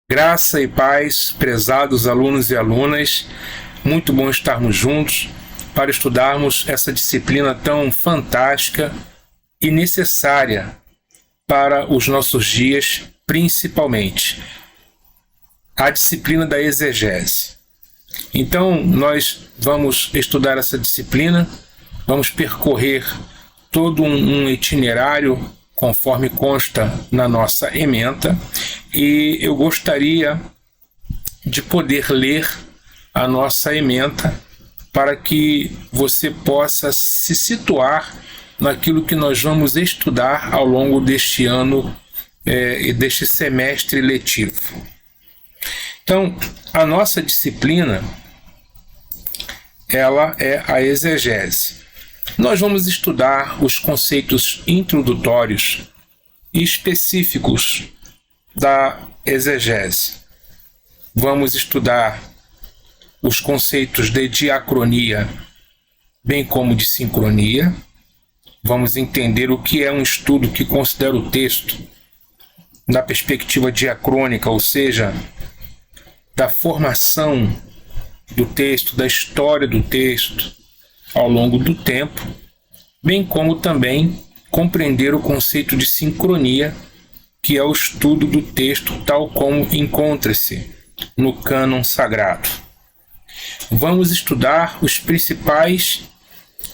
Graça e paz, prezados alunos e alunas, muito bom estarmos juntos para estudarmos essa disciplina tão fantástica e necessária para os nossos dias, principalmente a disciplina da exegese. Então, nós vamos estudar essa disciplina, vamos percorrer todo um itinerário conforme consta na nossa ementa, e eu gostaria de poder ler a nossa ementa para que você possa se situar naquilo que nós vamos estudar ao longo deste ano e deste semestre letivo. Então, a nossa disciplina, ela é a exegese. Nós vamos estudar os conceitos introdutórios e específicos da exegese. Vamos estudar os conceitos de diacronia, bem como de sincronia. Vamos entender o que é um estudo que considera o texto na perspectiva diacrônica, ou seja, da formação do texto, da história do texto ao longo do tempo, bem como também compreender o conceito de sincronia, que é o estudo do texto tal como encontra-se no cânon sagrado. Vamos estudar os principais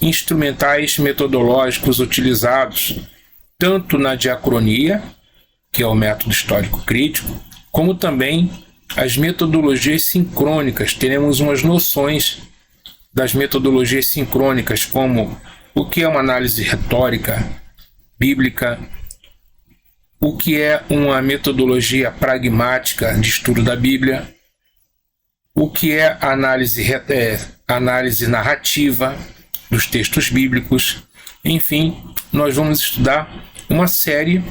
instrumentais metodológicos utilizados tanto na diacronia, que é o método histórico crítico, como também as metodologias sincrônicas. Teremos umas noções das metodologias sincrônicas, como o que é uma análise retórica bíblica, o que é uma metodologia pragmática de estudo da Bíblia, o que é análise narrativa dos textos bíblicos. Enfim, nós vamos estudar uma série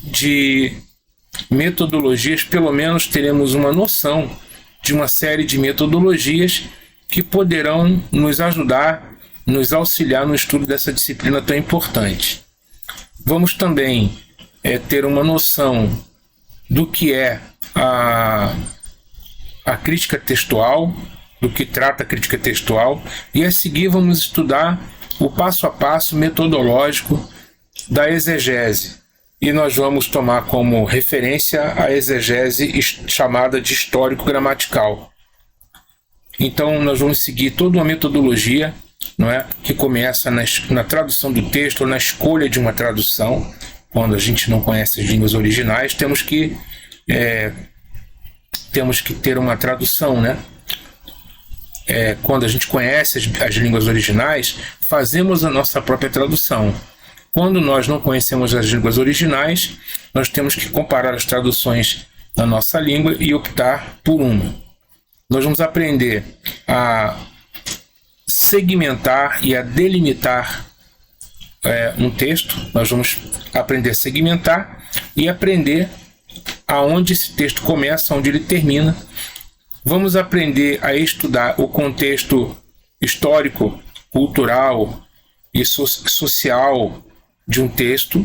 de metodologias, pelo menos teremos uma noção de uma série de metodologias que poderão nos ajudar, nos auxiliar no estudo dessa disciplina tão importante. Vamos também ter uma noção do que é a crítica textual, do que trata a crítica textual, e a seguir vamos estudar o passo a passo metodológico da exegese. E nós vamos tomar como referência a exegese chamada de histórico-gramatical. Então, nós vamos seguir toda uma metodologia, não é, que começa na tradução do texto ou na escolha de uma tradução. Quando a gente não conhece as línguas originais, temos que ter uma tradução, né? Quando a gente conhece as línguas originais, fazemos a nossa própria tradução. Quando nós não conhecemos as línguas originais, nós temos que comparar as traduções da nossa língua e optar por uma. Nós vamos aprender a segmentar e a delimitar um texto. Nós vamos aprender a segmentar e aprender aonde esse texto começa, onde ele termina. Vamos aprender a estudar o contexto histórico, cultural e social de um texto.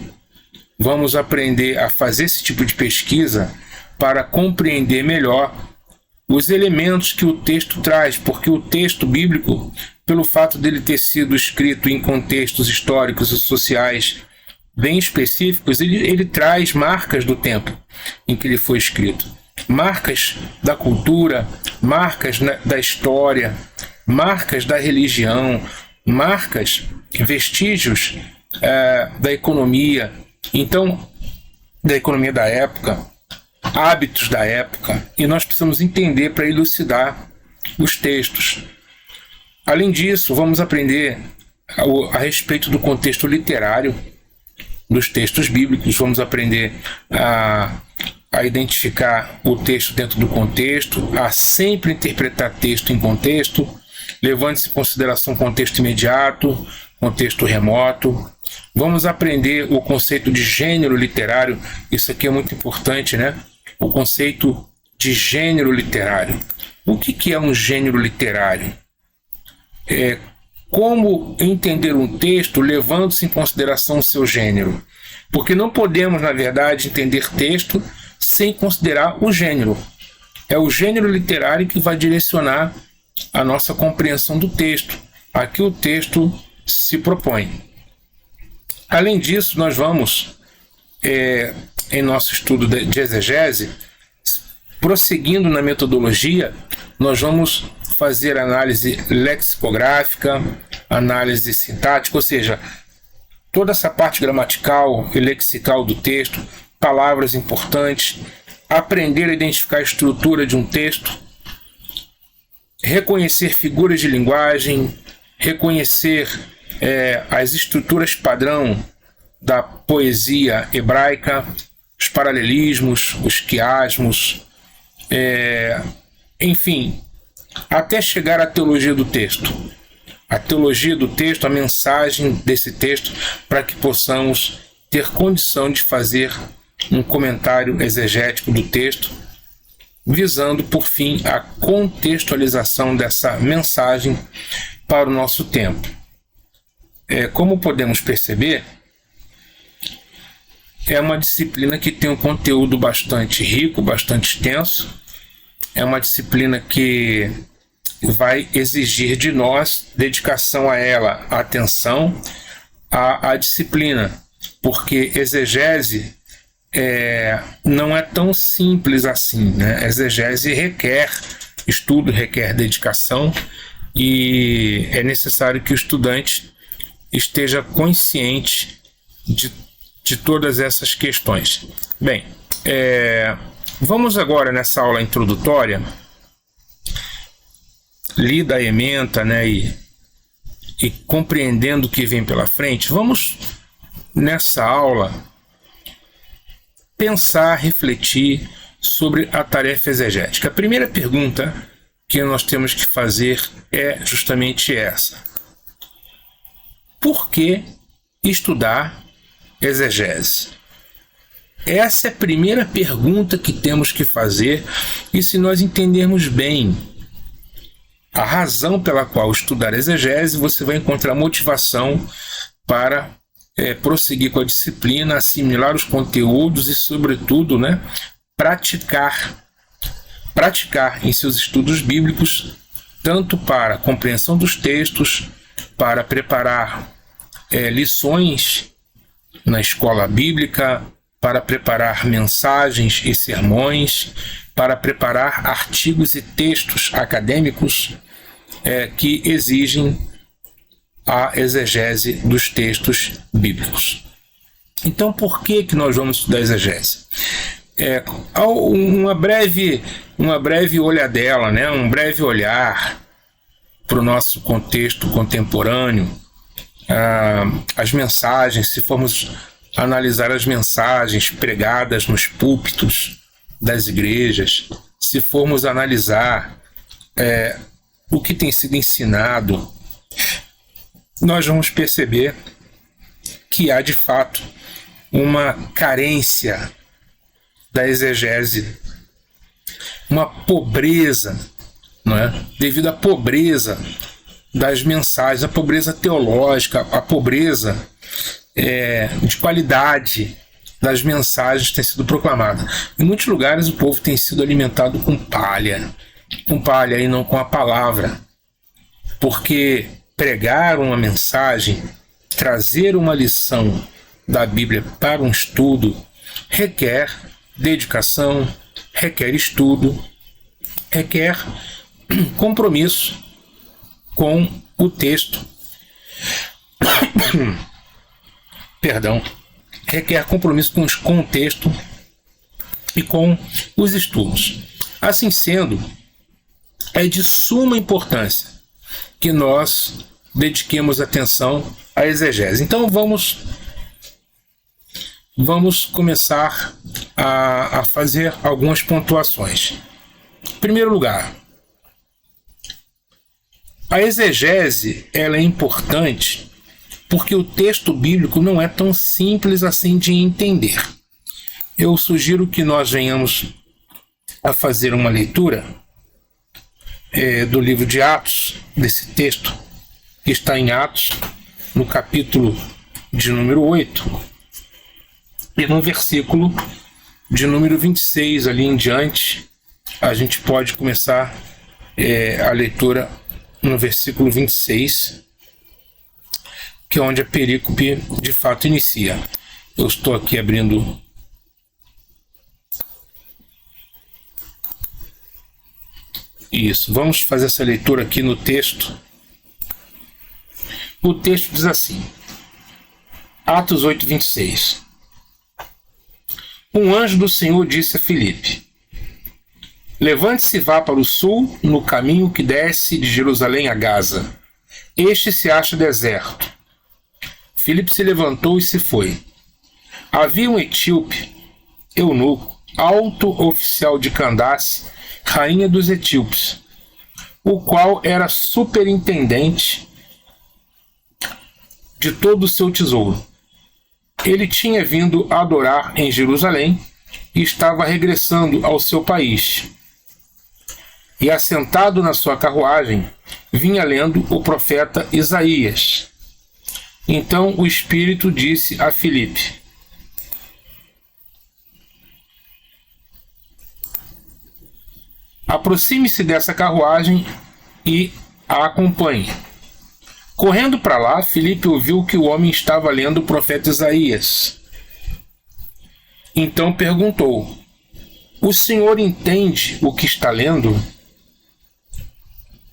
Vamos aprender a fazer esse tipo de pesquisa para compreender melhor os elementos que o texto traz, porque o texto bíblico, pelo fato dele ter sido escrito em contextos históricos e sociais bem específicos, ele traz marcas do tempo em que ele foi escrito. Marcas da cultura, marcas da história, marcas da religião, marcas, vestígios da economia. Então, da economia da época, hábitos da época, e nós precisamos entender para elucidar os textos. Além disso, vamos aprender a respeito do contexto literário dos textos bíblicos. Vamos aprender a identificar o texto dentro do contexto, a sempre interpretar texto em contexto, levando-se em consideração contexto imediato, contexto remoto. Vamos aprender o conceito de gênero literário. Isso aqui é muito importante, né? O conceito de gênero literário. O que é um gênero literário? Como entender um texto levando-se em consideração o seu gênero. Porque não podemos, na verdade, entender texto sem considerar o gênero. É o gênero literário que vai direcionar a nossa compreensão do texto, a que o texto se propõe. Além disso, nós vamos, em nosso estudo de exegese, prosseguindo na metodologia, nós vamos fazer análise lexicográfica, análise sintática, ou seja, toda essa parte gramatical e lexical do texto, palavras importantes, aprender a identificar a estrutura de um texto, reconhecer figuras de linguagem, reconhecer as estruturas padrão da poesia hebraica, os paralelismos, os quiasmos, enfim, até chegar à teologia do texto. A teologia do texto, a mensagem desse texto, para que possamos ter condição de fazer um comentário exegético do texto, visando, por fim, a contextualização dessa mensagem para o nosso tempo. Como podemos perceber, é uma disciplina que tem um conteúdo bastante rico, bastante extenso. É uma disciplina que vai exigir de nós dedicação a ela, atenção à disciplina, porque exegese não é tão simples assim, né? Exegese requer estudo, requer dedicação, e é necessário que o estudante esteja consciente de todas essas questões. Bem, vamos agora nessa aula introdutória, lida a ementa, né, e compreendendo o que vem pela frente, vamos nessa aula pensar, refletir sobre a tarefa exegética. A primeira pergunta que nós temos que fazer é justamente essa: por que estudar exegese? Essa é a primeira pergunta que temos que fazer, e se nós entendermos bem a razão pela qual estudar exegese, você vai encontrar motivação para prosseguir com a disciplina, assimilar os conteúdos e, sobretudo, né, praticar em seus estudos bíblicos, tanto para a compreensão dos textos, para preparar lições na escola bíblica, para preparar mensagens e sermões, para preparar artigos e textos acadêmicos que exigem a exegese dos textos bíblicos. Então, por que nós vamos estudar exegese? Uma breve olhadela, né? Um breve olhar para o nosso contexto contemporâneo, as mensagens, se formos analisar as mensagens pregadas nos púlpitos das igrejas, se formos analisar o que tem sido ensinado, nós vamos perceber que há de fato uma carência da exegese, uma pobreza, não é? Devido à pobreza das mensagens, a pobreza teológica, a pobreza de qualidade das mensagens que têm sido proclamadas. Em muitos lugares o povo tem sido alimentado com palha e não com a palavra, porque pregar uma mensagem, trazer uma lição da Bíblia para um estudo, requer dedicação, requer estudo, requer compromisso com o texto. Perdão. Requer compromisso com o texto e com os estudos. Assim sendo, é de suma importância que nós dediquemos atenção à exegese. Então vamos começar a fazer algumas pontuações. Em primeiro lugar, a exegese ela é importante porque o texto bíblico não é tão simples assim de entender. Eu sugiro que nós venhamos a fazer uma leitura do livro de Atos, desse texto que está em Atos, no capítulo de número 8, e no versículo de número 26 ali em diante, a gente pode começar a leitura no versículo 26, que é onde a perícope de fato inicia. Eu estou aqui abrindo isso. Vamos fazer essa leitura aqui no texto. O texto diz assim: Atos 8, 26. Um anjo do Senhor disse a Filipe: levante-se e vá para o sul, no caminho que desce de Jerusalém a Gaza. Este se acha deserto. Filipe se levantou e se foi. Havia um etíope, eunuco, alto oficial de Candace, rainha dos etíopes, o qual era superintendente de todo o seu tesouro. Ele tinha vindo adorar em Jerusalém e estava regressando ao seu país. E assentado na sua carruagem, vinha lendo o profeta Isaías. Então o Espírito disse a Filipe: aproxime-se dessa carruagem e a acompanhe. Correndo para lá, Filipe ouviu que o homem estava lendo o profeta Isaías. Então perguntou: o senhor entende o que está lendo?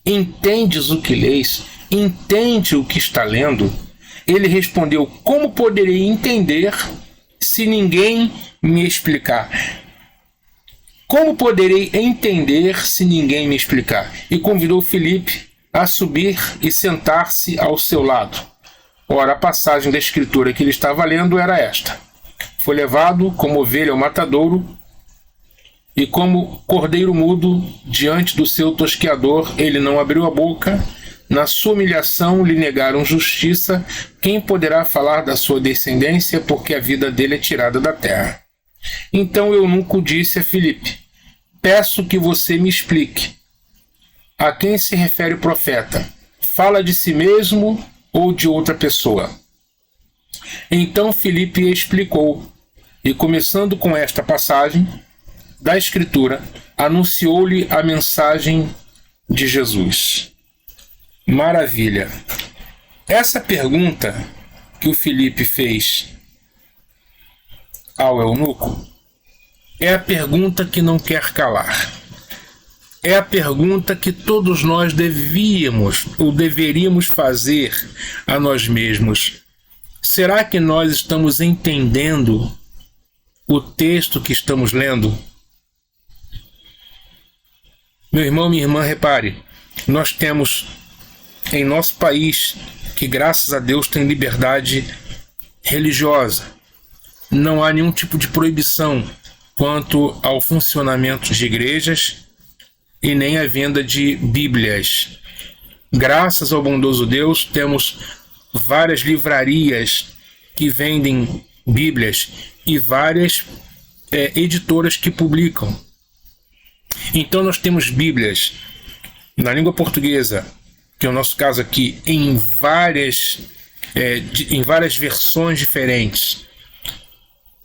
Entendes o que lês? Entende o que está lendo? Ele respondeu: como poderei entender se ninguém me explicar? Como poderei entender se ninguém me explicar? E convidou Filipe a subir e sentar-se ao seu lado. Ora, a passagem da escritura que ele estava lendo era esta: foi levado como ovelha ao matadouro, e como cordeiro mudo diante do seu tosqueador, ele não abriu a boca. Na sua humilhação lhe negaram justiça. Quem poderá falar da sua descendência, porque a vida dele é tirada da terra? Então o eunuco disse a Filipe: peço que você me explique. A quem se refere o profeta? Fala de si mesmo ou de outra pessoa? Então Filipe explicou, e começando com esta passagem da Escritura, anunciou-lhe a mensagem de Jesus. Maravilha! Essa pergunta que o Filipe fez ao eunuco é a pergunta que não quer calar. É a pergunta que todos nós devíamos ou deveríamos fazer a nós mesmos. Será que nós estamos entendendo o texto que estamos lendo? Meu irmão, minha irmã, repare, nós temos em nosso país, que graças a Deus tem liberdade religiosa, não há nenhum tipo de proibição quanto ao funcionamento de igrejas e nem a venda de Bíblias. Graças ao bondoso Deus, temos várias livrarias que vendem Bíblias e várias editoras que publicam. Então nós temos Bíblias na língua portuguesa, que é o nosso caso aqui, em várias versões diferentes.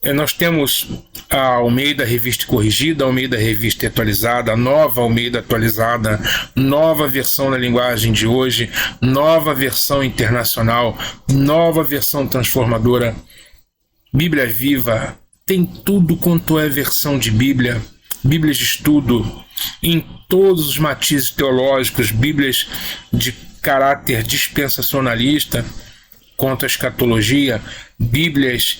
Nós temos a Almeida Revista Corrigida, a Almeida Revista Atualizada, a Nova Almeida Atualizada, nova versão na linguagem de hoje, nova versão internacional, nova versão transformadora, Bíblia Viva, tem tudo quanto é versão de Bíblia, Bíblias de estudo, em todos os matizes teológicos, Bíblias de caráter dispensacionalista quanto à escatologia, Bíblias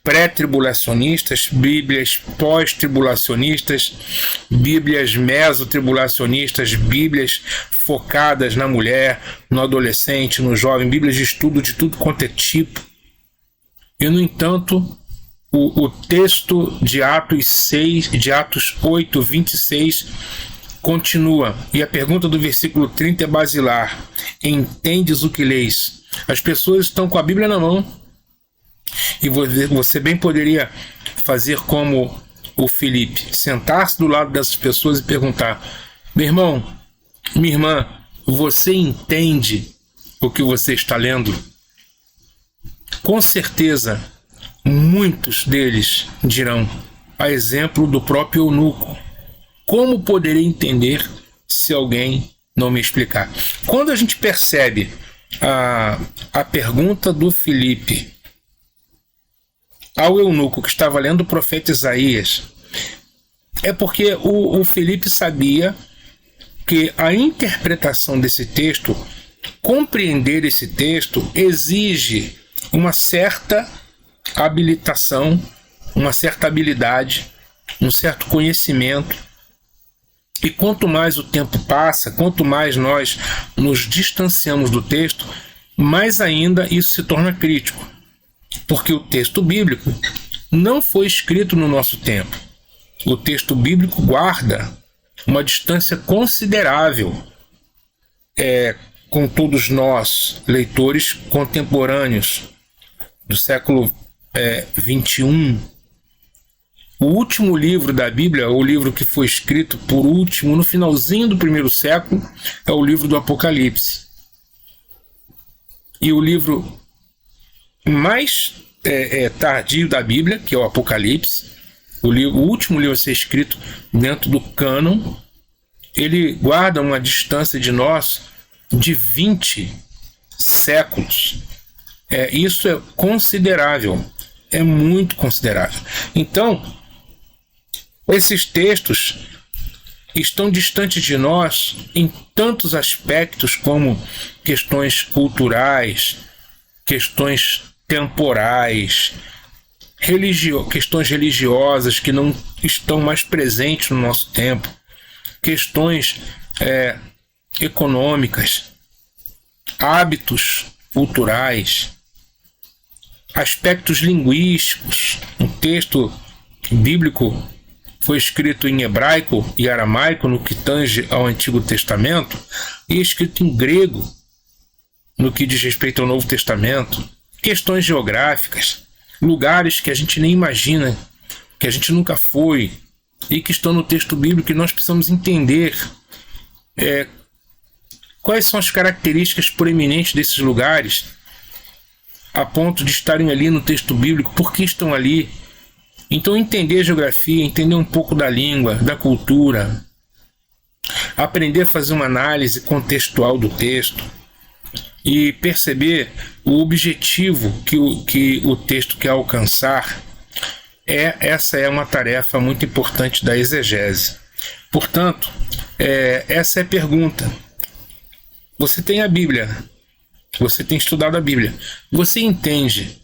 pré-tribulacionistas, Bíblias pós-tribulacionistas, Bíblias mesotribulacionistas, Bíblias focadas na mulher, no adolescente, no jovem, Bíblias de estudo de tudo quanto é tipo. E, no entanto, o texto de Atos 8, 26 continua. E a pergunta do versículo 30 é basilar: entendes o que lês? As pessoas estão com a Bíblia na mão, e você bem poderia fazer como o Filipe, sentar-se do lado dessas pessoas e perguntar: meu irmão, minha irmã, você entende o que você está lendo? Com certeza Muitos deles dirão, a exemplo do próprio eunuco: como poderei entender se alguém não me explicar? Quando a gente percebe a pergunta do Filipe ao eunuco que estava lendo o profeta Isaías, é porque o Filipe sabia que a interpretação desse texto, compreender esse texto, exige uma certa habilitação, uma certa habilidade, um certo conhecimento. E quanto mais o tempo passa, quanto mais nós nos distanciamos do texto, mais ainda isso se torna crítico. Porque o texto bíblico não foi escrito no nosso tempo. O texto bíblico guarda uma distância considerável com todos nós, leitores contemporâneos do século 21. O último livro da Bíblia, o livro que foi escrito por último, no finalzinho do primeiro século, é o livro do Apocalipse. E o livro mais tardio da Bíblia, que é o Apocalipse, o último livro a ser escrito dentro do cânon, ele guarda uma distância de nós de 20 séculos. Isso é considerável, é muito considerável. Então, esses textos estão distantes de nós em tantos aspectos, como questões culturais, questões temporais, questões religiosas que não estão mais presentes no nosso tempo, questões econômicas, hábitos culturais, aspectos linguísticos. Um texto bíblico foi escrito em hebraico e aramaico no que tange ao Antigo Testamento e escrito em grego no que diz respeito ao Novo Testamento. Questões geográficas, lugares que a gente nem imagina, que a gente nunca foi e que estão no texto bíblico, e nós precisamos entender quais são as características proeminentes desses lugares a ponto de estarem ali no texto bíblico, por que estão ali. Então, entender a geografia, entender um pouco da língua, da cultura, aprender a fazer uma análise contextual do texto e perceber o objetivo que o texto quer alcançar, essa é uma tarefa muito importante da exegese. Portanto, essa é a pergunta. Você tem a Bíblia, você tem estudado a Bíblia, você entende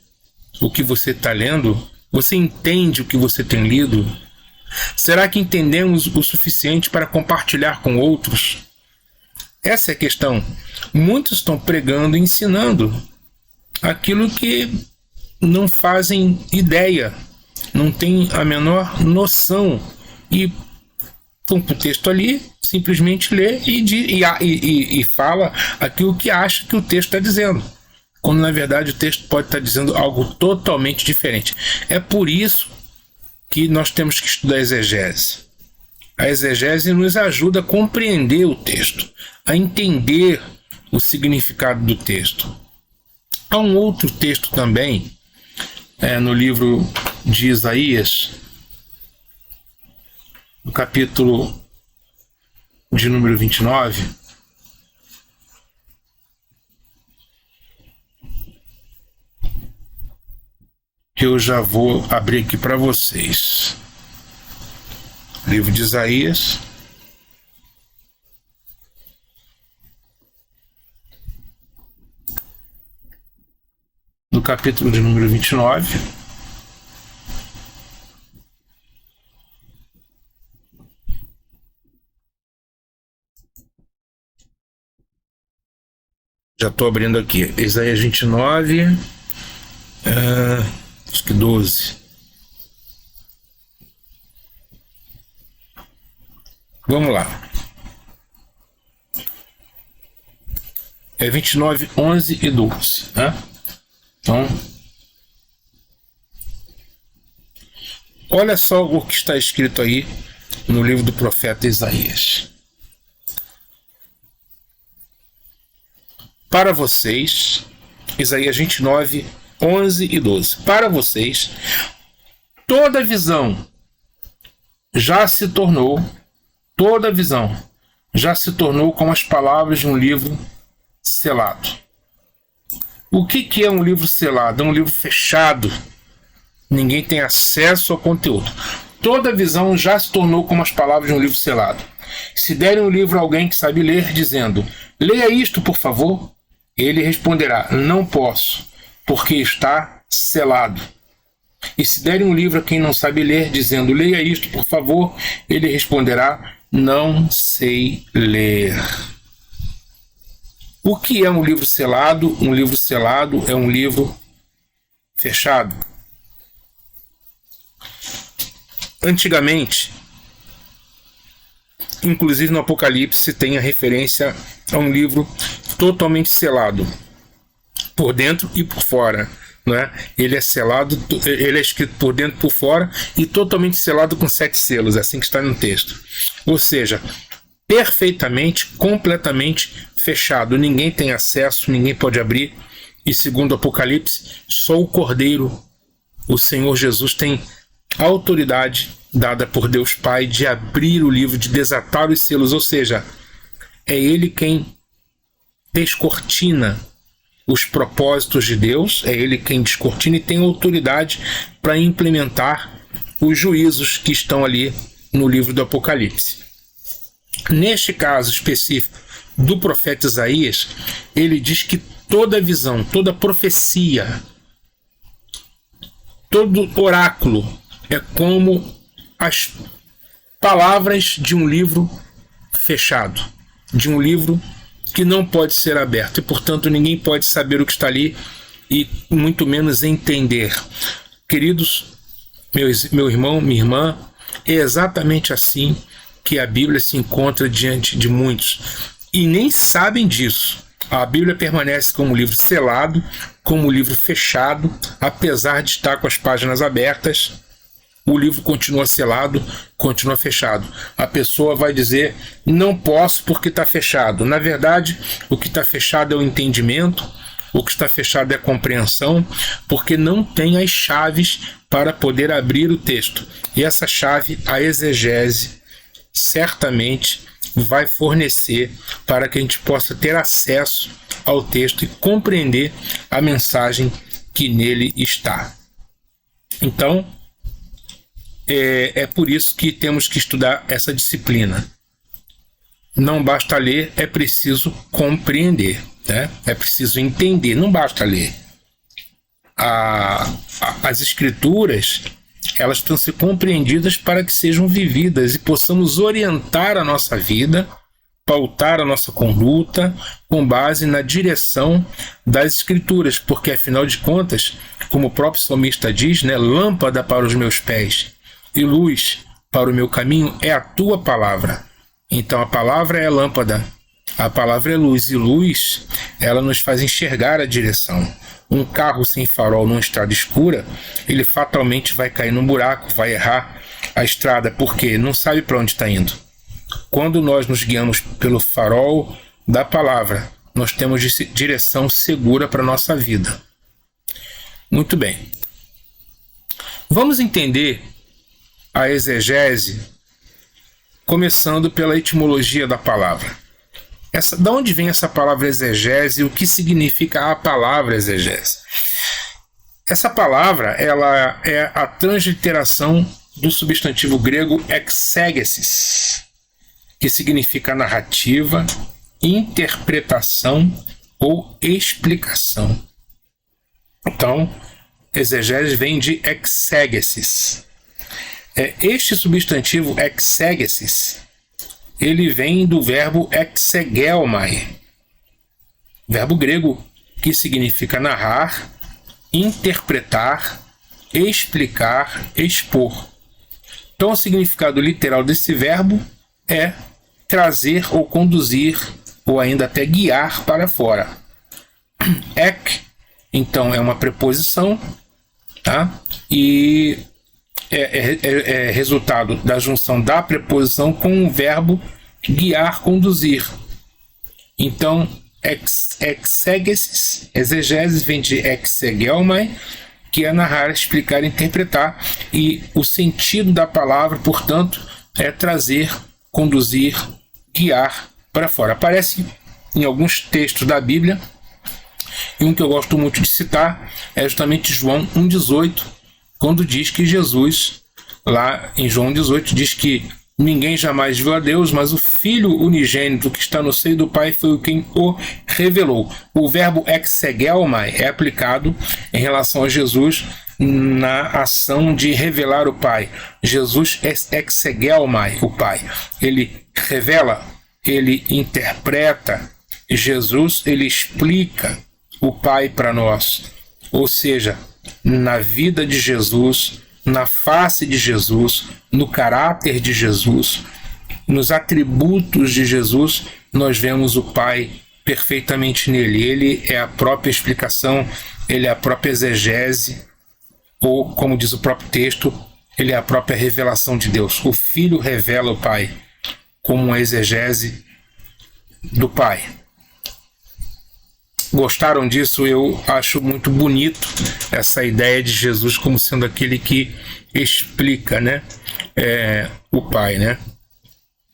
o que você está lendo? Você entende o que você tem lido? Será que entendemos o suficiente para compartilhar com outros? Essa é a questão. Muitos estão pregando e ensinando aquilo que não fazem ideia, não têm a menor noção, e com o texto ali, simplesmente lê e fala aquilo que acha que o texto está dizendo, quando na verdade o texto pode estar dizendo algo totalmente diferente. É por isso que nós temos que estudar a exegese. A exegese nos ajuda a compreender o texto, a entender o significado do texto. Há um outro texto também, no livro de Isaías, no capítulo de número 29, que eu já vou abrir aqui para vocês. Livro de Isaías, no capítulo de número 29, já estou abrindo aqui, Isaías 29, acho que 12. Vamos lá. 29, 11 e 12. Né? Então, olha só o que está escrito aí no livro do profeta Isaías. Para vocês, Isaías 29, 11 e 12. Para vocês, toda visão já se tornou como as palavras de um livro selado. O que é um livro selado? É um livro fechado. Ninguém tem acesso ao conteúdo. Toda visão já se tornou como as palavras de um livro selado. Se derem um livro a alguém que sabe ler, dizendo: leia isto, por favor, ele responderá: não posso, porque está selado. E se derem um livro a quem não sabe ler, dizendo: leia isto, por favor, ele responderá: não sei ler. O que é um livro selado? Um livro selado é um livro fechado. Antigamente, inclusive no Apocalipse, tem a referência a um livro totalmente selado, por dentro e por fora. Né? Ele é selado, ele é escrito por dentro e por fora e totalmente selado com 7 selos, assim que está no texto. Ou seja, perfeitamente, completamente fechado. Ninguém tem acesso, ninguém pode abrir. E segundo o Apocalipse, só o Cordeiro, o Senhor Jesus, tem autoridade dada por Deus Pai de abrir o livro, de desatar os selos. Ou seja, é Ele quem descortina os propósitos de Deus, é Ele quem descortina e tem autoridade para implementar os juízos que estão ali no livro do Apocalipse. Neste caso específico do profeta Isaías, ele diz que toda visão, toda profecia, todo oráculo é como as palavras de um livro fechado, de um livro que não pode ser aberto, e portanto ninguém pode saber o que está ali e muito menos entender. Queridos, meu irmão, minha irmã, é exatamente assim que a Bíblia se encontra diante de muitos e nem sabem disso. A Bíblia permanece como um livro selado, como um livro fechado, apesar de estar com as páginas abertas. O livro continua selado, continua fechado. A pessoa vai dizer: não posso porque está fechado. Na verdade, o que está fechado é o entendimento, o que está fechado é a compreensão, porque não tem as chaves para poder abrir o texto. E essa chave, a exegese, certamente vai fornecer para que a gente possa ter acesso ao texto e compreender a mensagem que nele está. Então, é por isso que temos que estudar essa disciplina. Não basta ler, é preciso compreender, né? É preciso entender, não basta ler. As escrituras, elas precisam ser compreendidas para que sejam vividas e possamos orientar a nossa vida, pautar a nossa conduta com base na direção das escrituras, porque afinal de contas, como o próprio salmista diz, né, lâmpada para os meus pés e luz para o meu caminho é a tua palavra. Então a palavra é a lâmpada, a palavra é luz, e luz, ela nos faz enxergar a direção. Um carro sem farol numa estrada escura, ele fatalmente vai cair num buraco, vai errar a estrada, porque não sabe para onde está indo. Quando nós nos guiamos pelo farol da palavra, nós temos direção segura para a nossa vida. Muito bem. Vamos entender a exegese, começando pela etimologia da palavra. Da onde vem essa palavra exegese e o que significa a palavra exegese? Essa palavra, ela é a transliteração do substantivo grego exegesis, que significa narrativa, interpretação ou explicação. Então, exegese vem de exegesis. Este substantivo exegesis, ele vem do verbo exegelmai, verbo grego que significa narrar, interpretar, explicar, expor. Então, o significado literal desse verbo é trazer ou conduzir, ou ainda até guiar para fora. Então, é uma preposição, tá? E é resultado da junção da preposição com o verbo guiar, conduzir. Então, exegesis. Exegese vem de exegelmai, que é narrar, explicar, interpretar, e o sentido da palavra, portanto, é trazer, conduzir, guiar para fora. Aparece em alguns textos da Bíblia, e um que eu gosto muito de citar é justamente João 1,18, quando diz que Jesus, lá em João 18, diz que ninguém jamais viu a Deus, mas o Filho unigênito que está no seio do Pai foi quem o revelou. O verbo exegelmai é aplicado em relação a Jesus na ação de revelar o Pai. Jesus é exegelmai, o Pai. Ele revela, ele interpreta. Jesus, ele explica o Pai para nós. Ou seja, na vida de Jesus, na face de Jesus, no caráter de Jesus, nos atributos de Jesus, nós vemos o Pai perfeitamente nele. Ele é a própria explicação, ele é a própria exegese, ou, como diz o próprio texto, ele é a própria revelação de Deus. O Filho revela o Pai como uma exegese do Pai. Gostaram disso? Eu acho muito bonito essa ideia de Jesus como sendo aquele que explica, né, o Pai, né?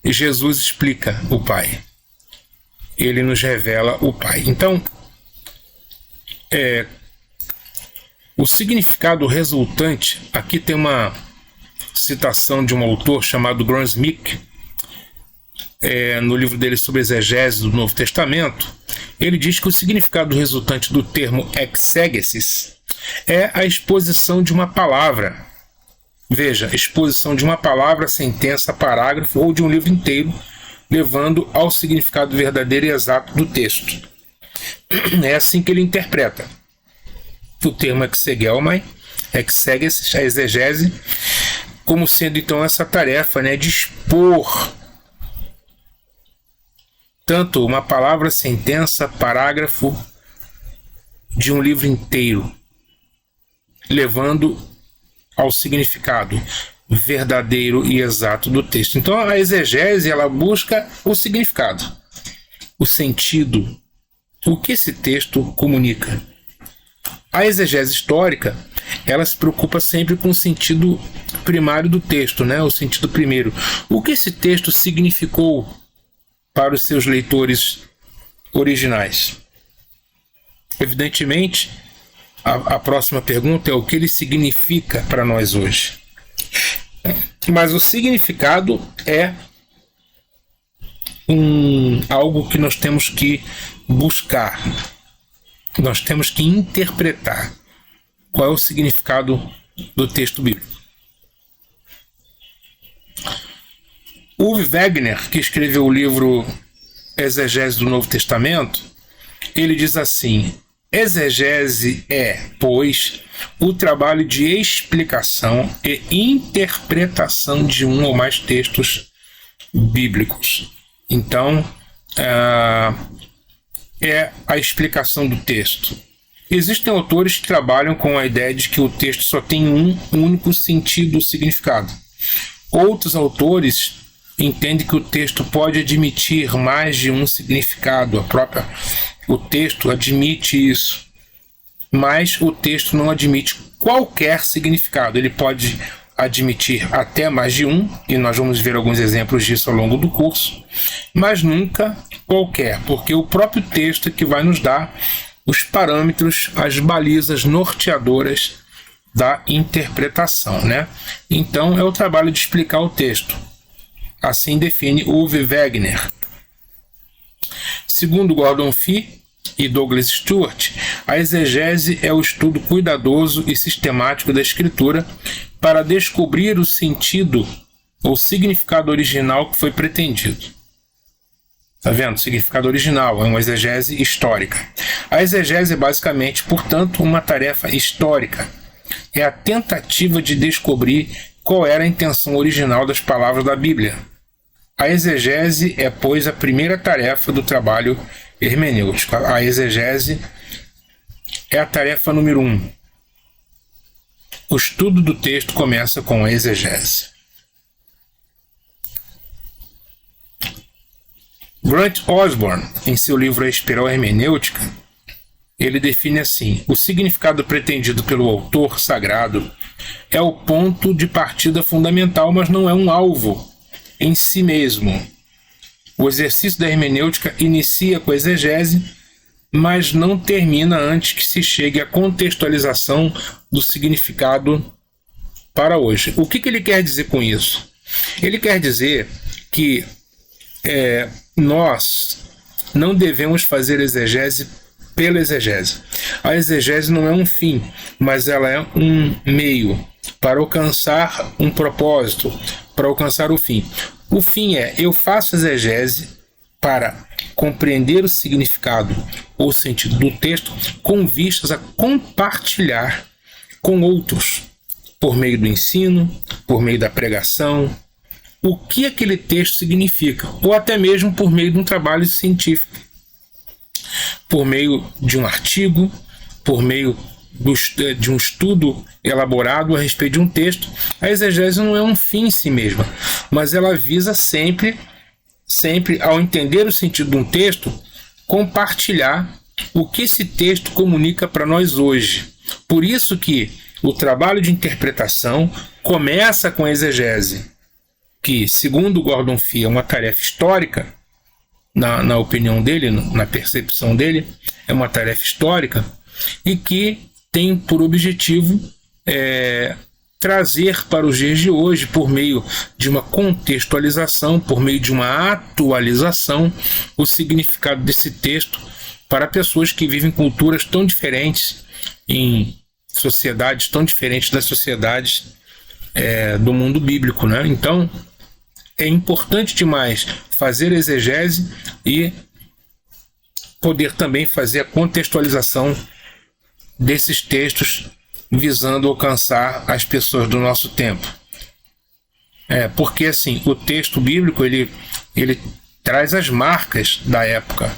Jesus explica o Pai. Ele nos revela o Pai. Então, o significado resultante, aqui tem uma citação de um autor chamado Graham Smith, no livro dele sobre exegese do Novo Testamento. Ele diz que o significado resultante do termo exegesis é a exposição de uma palavra. Veja, exposição de uma palavra, sentença, parágrafo ou de um livro inteiro, levando ao significado verdadeiro e exato do texto. É assim que ele interpreta o termo exegelmai, exegesis, a exegese, como sendo então essa tarefa, né, de expor tanto uma palavra, sentença, parágrafo de um livro inteiro, levando ao significado verdadeiro e exato do texto. Então a exegese, ela busca o significado, o sentido, o que esse texto comunica. A exegese histórica, ela se preocupa sempre com o sentido primário do texto, né? O sentido primeiro. O que esse texto significou para os seus leitores originais? Evidentemente, a próxima pergunta é o que ele significa para nós hoje. Mas o significado é algo que nós temos que buscar. Nós temos que interpretar qual é o significado do texto bíblico. Uwe Wegner, que escreveu o livro Exegese do Novo Testamento, ele diz assim: exegese é, pois, o trabalho de explicação e interpretação de um ou mais textos bíblicos. Então, é a explicação do texto. Existem autores que trabalham com a ideia de que o texto só tem um único sentido ou significado. Outros autores entendem que o texto pode admitir mais de um significado. O texto admite isso, mas o texto não admite qualquer significado. Ele pode admitir até mais de um, e nós vamos ver alguns exemplos disso ao longo do curso, mas nunca qualquer, porque o próprio texto é que vai nos dar os parâmetros, as balizas norteadoras da interpretação, né? Então é o trabalho de explicar o texto. Assim define Uwe Wegner. Segundo Gordon Fee e Douglas Stuart, a exegese é o estudo cuidadoso e sistemático da Escritura para descobrir o sentido ou significado original que foi pretendido. Está vendo? Significado original é uma exegese histórica. A exegese é basicamente, portanto, uma tarefa histórica. É a tentativa de descobrir qual era a intenção original das palavras da Bíblia. A exegese é, pois, a primeira tarefa do trabalho hermenêutico. A exegese é a tarefa número 1. O estudo do texto começa com a exegese. Grant Osborne, em seu livro A Espiral Hermenêutica, ele define assim: o significado pretendido pelo autor sagrado é o ponto de partida fundamental, mas não é um alvo em si mesmo. O exercício da hermenêutica inicia com a exegese, mas não termina antes que se chegue à contextualização do significado para hoje. O que ele quer dizer com isso? Ele quer dizer que nós não devemos fazer exegese pela exegese. A exegese não é um fim, mas ela é um meio para alcançar um propósito, para alcançar o fim. O fim é: eu faço exegese para compreender o significado ou sentido do texto com vistas a compartilhar com outros, por meio do ensino, por meio da pregação, o que aquele texto significa, ou até mesmo por meio de um trabalho científico, por meio de um artigo, por meio de um estudo elaborado a respeito de um texto. A exegese não é um fim em si mesma, mas ela visa sempre, ao entender o sentido de um texto, compartilhar o que esse texto comunica para nós hoje. Por isso que o trabalho de interpretação começa com a exegese, que, segundo Gordon Fee, é uma tarefa histórica, na opinião dele, na percepção dele, é uma tarefa histórica, e que tem por objetivo trazer para os dias de hoje, por meio de uma contextualização, por meio de uma atualização, o significado desse texto para pessoas que vivem culturas tão diferentes, em sociedades tão diferentes das sociedades do mundo bíblico, né? Então, é importante demais fazer exegese e poder também fazer a contextualização desses textos, visando alcançar as pessoas do nosso tempo. Porque assim, o texto bíblico ele traz as marcas da época,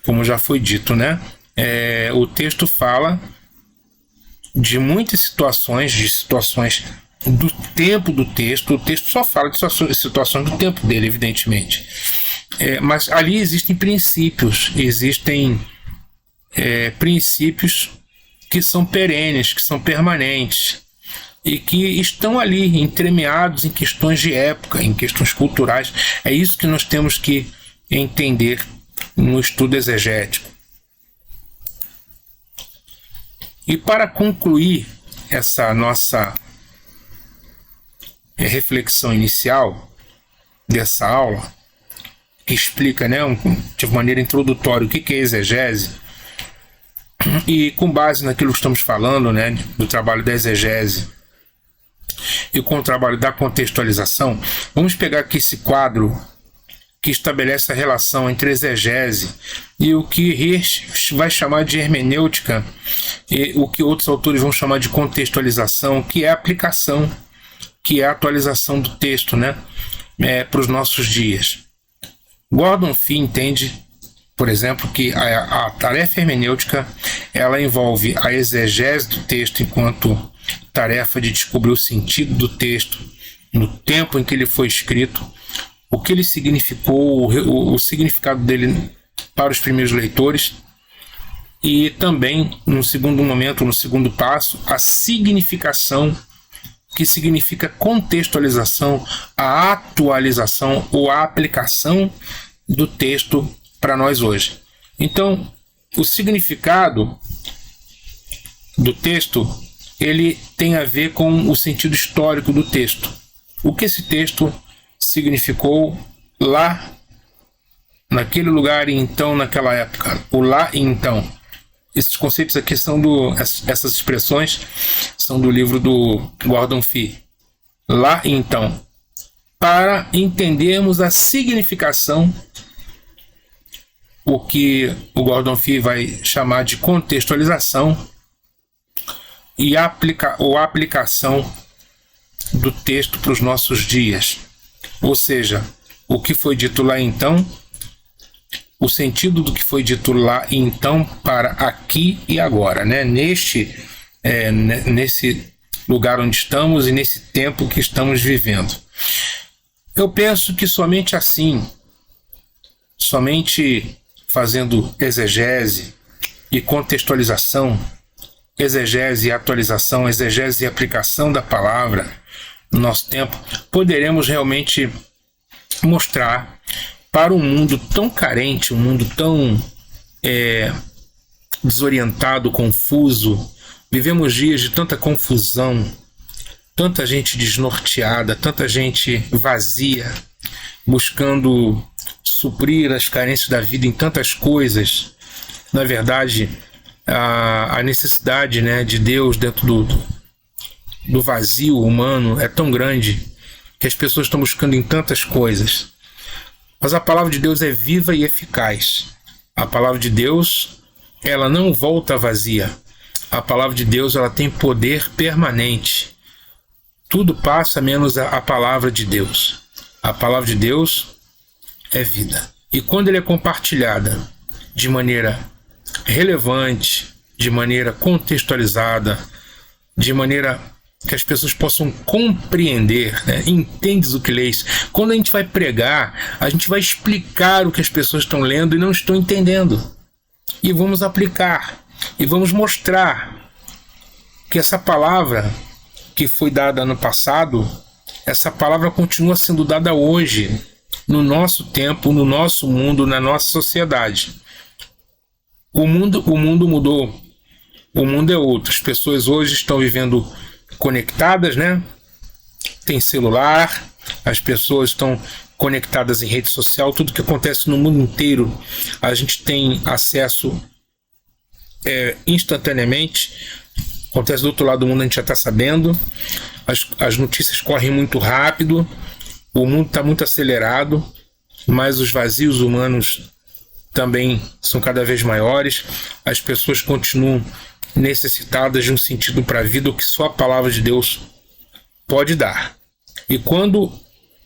como já foi dito, né? O texto fala de muitas situações do tempo do texto. O texto só fala de situações do tempo dele, evidentemente. Mas ali existem princípios que são perenes, que são permanentes e que estão ali entremeados em questões de época, em questões culturais. É isso que nós temos que entender no estudo exegético. E para concluir essa nossa reflexão inicial dessa aula, que explica, né, de maneira introdutória o que é exegese, e com base naquilo que estamos falando, né, do trabalho da exegese e com o trabalho da contextualização, vamos pegar aqui esse quadro que estabelece a relação entre exegese e o que Hirsch vai chamar de hermenêutica, e o que outros autores vão chamar de contextualização, que é a aplicação, que é a atualização do texto, né, para os nossos dias. Gordon Fee entende, por exemplo, que a tarefa hermenêutica ela envolve a exegese do texto enquanto tarefa de descobrir o sentido do texto no tempo em que ele foi escrito, o que ele significou, o significado dele para os primeiros leitores, e também, no segundo momento, no segundo passo, a significação, que significa contextualização, a atualização ou a aplicação do texto para nós hoje. Então, o significado do texto ele tem a ver com o sentido histórico do texto. O que esse texto significou lá, naquele lugar e então, naquela época. O lá e então. Esses conceitos aqui essas expressões são do livro do Gordon Fee. Lá e então. Para entendermos a significação, o que o Gordon Fee vai chamar de contextualização e aplicação do texto para os nossos dias. Ou seja, o que foi dito lá então, o sentido do que foi dito lá e então para aqui e agora, né? Nesse lugar onde estamos e nesse tempo que estamos vivendo. Eu penso que somente somente fazendo exegese e contextualização, exegese e atualização, exegese e aplicação da palavra no nosso tempo, poderemos realmente mostrar para um mundo tão carente, um mundo tão desorientado, confuso. Vivemos dias de tanta confusão, tanta gente desnorteada, tanta gente vazia, buscando suprir as carências da vida em tantas coisas. Na verdade, a necessidade, né, de Deus dentro do vazio humano é tão grande que as pessoas estão buscando em tantas coisas. Mas a palavra de Deus é viva e eficaz. A palavra de Deus, ela não volta vazia. A palavra de Deus, ela tem poder permanente. Tudo passa menos a palavra de Deus. A palavra de Deus é vida. E quando ela é compartilhada de maneira relevante, de maneira contextualizada, de maneira que as pessoas possam compreender, né? Entendes o que lês. Quando a gente vai pregar, a gente vai explicar o que as pessoas estão lendo e não estão entendendo. E vamos aplicar. E vamos mostrar que essa palavra que foi dada no passado, essa palavra continua sendo dada hoje, no nosso tempo, no nosso mundo, na nossa sociedade. O mundo mudou. O mundo é outro. As pessoas hoje estão vivendo conectadas, né? Tem celular, as pessoas estão conectadas em rede social, tudo que acontece no mundo inteiro a gente tem acesso instantaneamente. Acontece do outro lado do mundo, a gente já está sabendo. As notícias correm muito rápido, o mundo está muito acelerado, mas os vazios humanos também são cada vez maiores. As pessoas continuam necessitadas de um sentido para a vida, o que só a palavra de Deus pode dar. E quando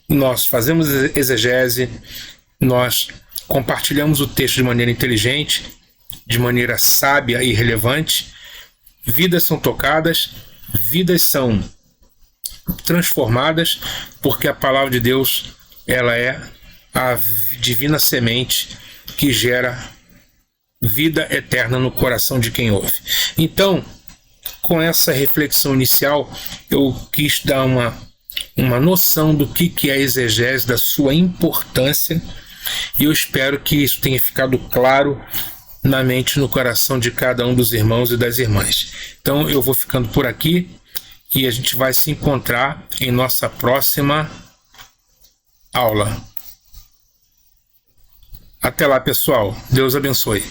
nós fazemos exegese, nós compartilhamos o texto de maneira inteligente, de maneira sábia e relevante, vidas são tocadas, vidas são transformadas, porque a palavra de Deus, ela é a divina semente que gera vida eterna no coração de quem ouve. Então, com essa reflexão inicial, eu quis dar uma noção do que é a exegese, da sua importância, e eu espero que isso tenha ficado claro na mente e no coração de cada um dos irmãos e das irmãs. Então, eu vou ficando por aqui e a gente vai se encontrar em nossa próxima aula. Até lá, pessoal. Deus abençoe.